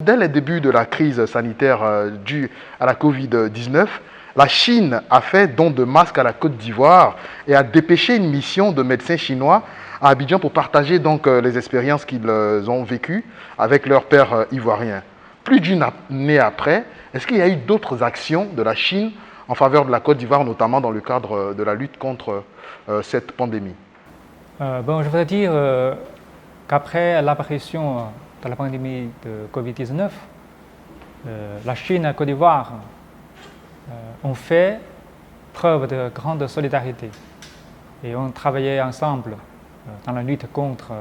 Dès les débuts de la crise sanitaire due à la Covid-19, la Chine a fait don de masques à la Côte d'Ivoire et a dépêché une mission de médecins chinois à Abidjan pour partager donc les expériences qu'ils ont vécues avec leurs pairs ivoiriens. Plus d'une année après, est-ce qu'il y a eu d'autres actions de la Chine en faveur de la Côte d'Ivoire, notamment dans le cadre de la lutte contre cette pandémie? Je voudrais dire qu'après l'apparition de la pandémie de Covid-19, la Chine et la Côte d'Ivoire ont fait preuve de grande solidarité et ont travaillé ensemble dans la lutte contre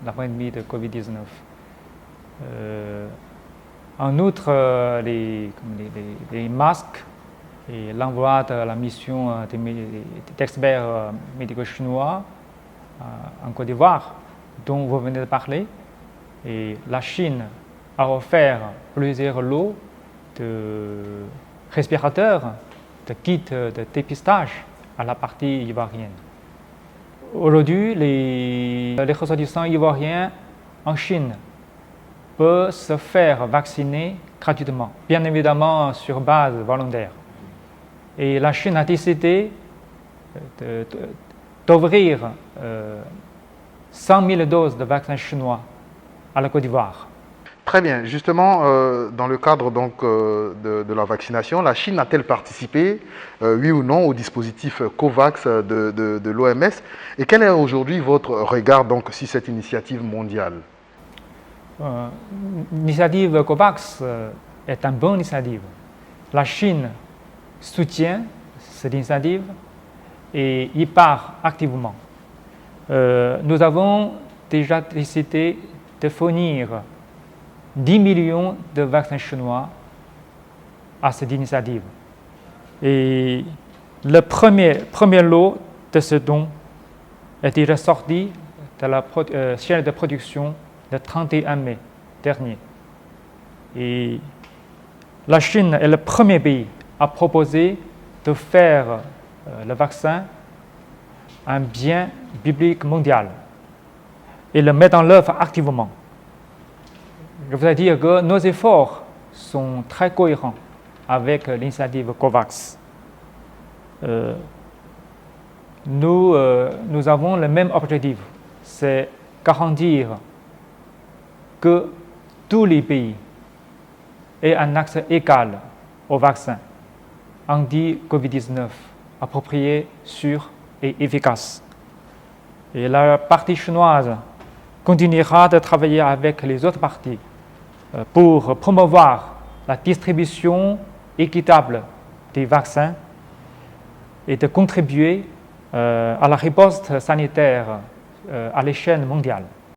la pandémie de Covid-19. En outre, les masques et l'envoi de la mission d'experts médicaux chinois en Côte d'Ivoire, dont vous venez de parler, et la Chine a offert plusieurs lots de respirateurs, de kits de dépistage à la partie ivoirienne. Aujourd'hui, les ressortissants ivoiriens en Chine peuvent se faire vacciner gratuitement, bien évidemment sur base volontaire. Et la Chine a décidé d'ouvrir 100 000 doses de vaccins chinois à la Côte d'Ivoire. Très bien. Justement, dans le cadre donc, de la vaccination, la Chine a-t-elle participé, oui ou non, au dispositif COVAX de l'OMS? Et quel est aujourd'hui votre regard donc, sur cette initiative mondiale? L'initiative COVAX est une bonne initiative. La Chine soutient cette initiative et y part activement. Nous avons déjà décidé de fournir 10 millions de vaccins chinois à cette initiative. Et le premier lot de ce don est déjà sorti de la chaîne de production le 31 mai dernier. Et la Chine est le premier pays à proposer de faire le vaccin un bien public mondial et le mettre en œuvre activement. Je voudrais dire que nos efforts sont très cohérents avec l'initiative COVAX. Nous avons le même objectif, c'est garantir que tous les pays aient un accès égal au vaccin anti-Covid-19 approprié, sûr et efficace. Et la partie chinoise continuera de travailler avec les autres parties pour promouvoir la distribution équitable des vaccins et de contribuer à la riposte sanitaire à l'échelle mondiale.